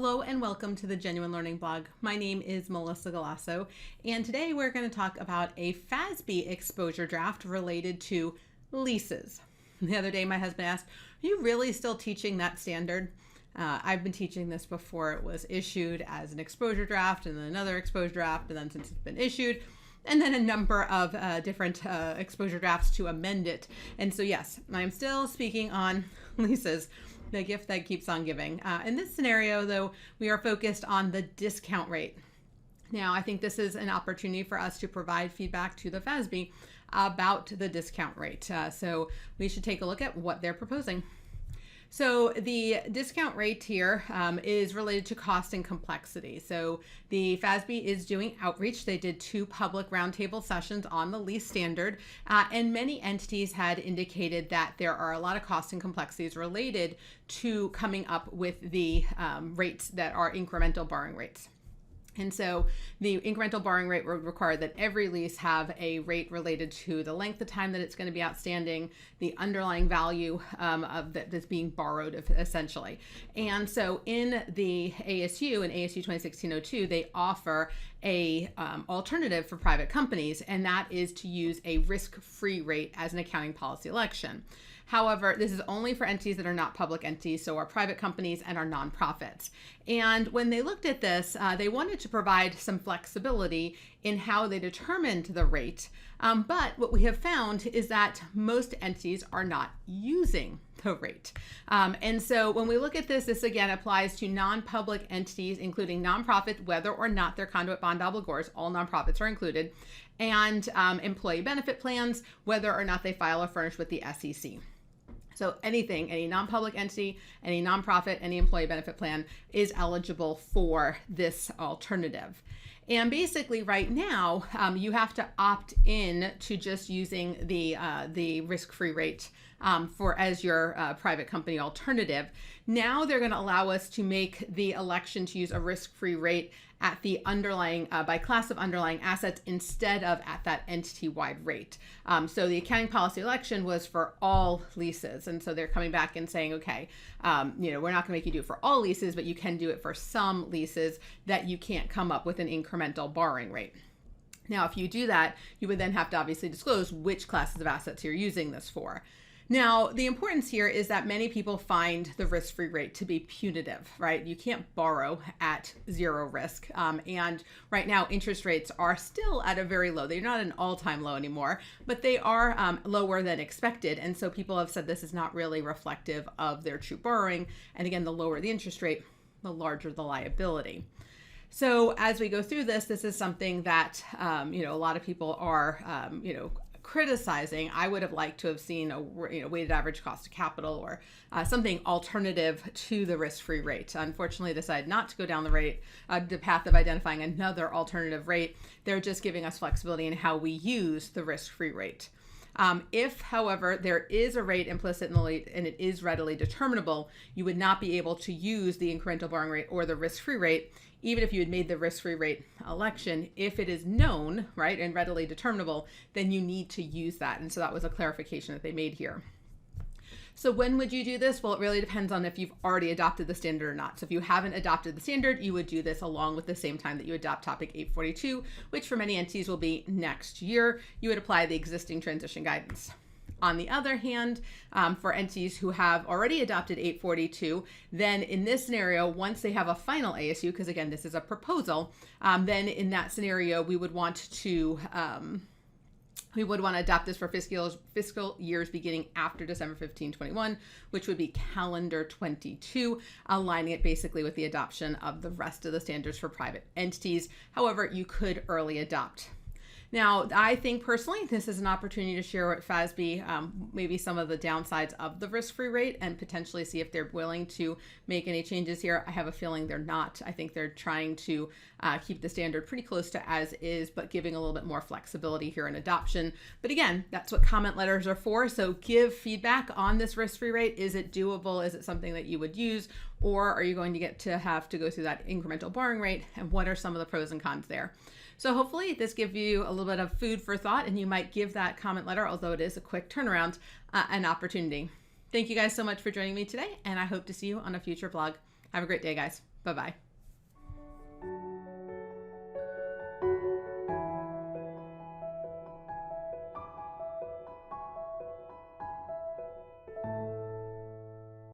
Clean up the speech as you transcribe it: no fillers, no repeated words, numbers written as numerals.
Hello and welcome to the Genuine Learning Blog. My name is Melissa Galasso, and today we're going to talk about a FASB exposure draft related to leases. The other day my husband asked, are you really still teaching that standard? I've been teaching this before it was issued as an exposure draft, and then another exposure draft, and then since it's been issued, and then a number of different exposure drafts to amend it. And so yes, I'm still speaking on leases, the gift that keeps on giving. In this scenario, though, we are focused on the discount rate. Now, I think this is an opportunity for us to provide feedback to the FASB about the discount rate. So we should take a look at what they're proposing. So the discount rate here is related to cost and complexity. So the FASB is doing outreach. They did 2 public roundtable sessions on the lease standard, and many entities had indicated that there are a lot of costs and complexities related to coming up with the rates that are incremental borrowing rates. And so the incremental borrowing rate would require that every lease have a rate related to the length of time that it's going to be outstanding, the underlying value of that's being borrowed essentially. And so in the ASU, in ASU 2016-02, they offer a alternative for private companies, and that is to use a risk-free rate as an accounting policy election. However, this is only for entities that are not public entities, so our private companies and our nonprofits. And when they looked at this, they wanted to provide some flexibility in how they determined the rate. But what we have found is that most entities are not using the rate. And so when we look at this, this again applies to non-public entities, including nonprofits, whether or not they're conduit bond obligors, all nonprofits are included, and employee benefit plans, whether or not they file or furnish with the SEC. So anything, any non-public entity, any nonprofit, any employee benefit plan is eligible for this alternative. And basically right now, you have to opt in to just using the risk-free rate for as your private company alternative. Now they're going to allow us to make the election to use a risk-free rate at the underlying, by class of underlying assets instead of at that entity-wide rate. So the accounting policy election was for all leases. And so they're coming back and saying, okay, we're not going to make you do it for all leases, but you can do it for some leases that you can't come up with an incremental borrowing rate. Now, if you do that, you would then have to obviously disclose which classes of assets you're using this for. Now, the importance here is that many people find the risk-free rate to be punitive, right? You can't borrow at zero risk. And right now, interest rates are still at a very low. They're not an all-time low anymore, but they are lower than expected. And so people have said this is not really reflective of their true borrowing. And again, the lower the interest rate, the larger the liability. So as we go through this, this is something that, a lot of people are, criticizing. I would have liked to have seen a weighted average cost of capital or something alternative to the risk-free rate. Unfortunately, decided not to go down the path of identifying another alternative rate. They're just giving us flexibility in how we use the risk-free rate. If, however, there is a rate implicit in the rate and it is readily determinable, you would not be able to use the incremental borrowing rate or the risk-free rate, even if you had made the risk-free rate election. If it is known, right, and readily determinable, then you need to use that. And so that was a clarification that they made here. So when would you do this? Well, it really depends on if you've already adopted the standard or not. So if you haven't adopted the standard, you would do this along with the same time that you adopt Topic 842, which for many entities will be next year. You would apply the existing transition guidance. On the other hand, for entities who have already adopted 842, then in this scenario, once they have a final ASU, because again, this is a proposal, then in that scenario, we would want to adopt this for fiscal years beginning after December 15, 21, which would be calendar 22, aligning it basically with the adoption of the rest of the standards for private entities. However, you could early adopt. Now, I think personally, this is an opportunity to share with FASB maybe some of the downsides of the risk-free rate and potentially see if they're willing to make any changes here. I have a feeling they're not. I think they're trying to keep the standard pretty close to as is, but giving a little bit more flexibility here in adoption. But again, that's what comment letters are for. So give feedback on this risk-free rate. Is it doable? Is it something that you would use? Or are you going to have to go through that incremental borrowing rate? And what are some of the pros and cons there? So hopefully this gives you a little bit of food for thought, and you might give that comment letter, although it is a quick turnaround, an opportunity. Thank you guys so much for joining me today, and I hope to see you on a future blog. Have a great day, guys. Bye-bye.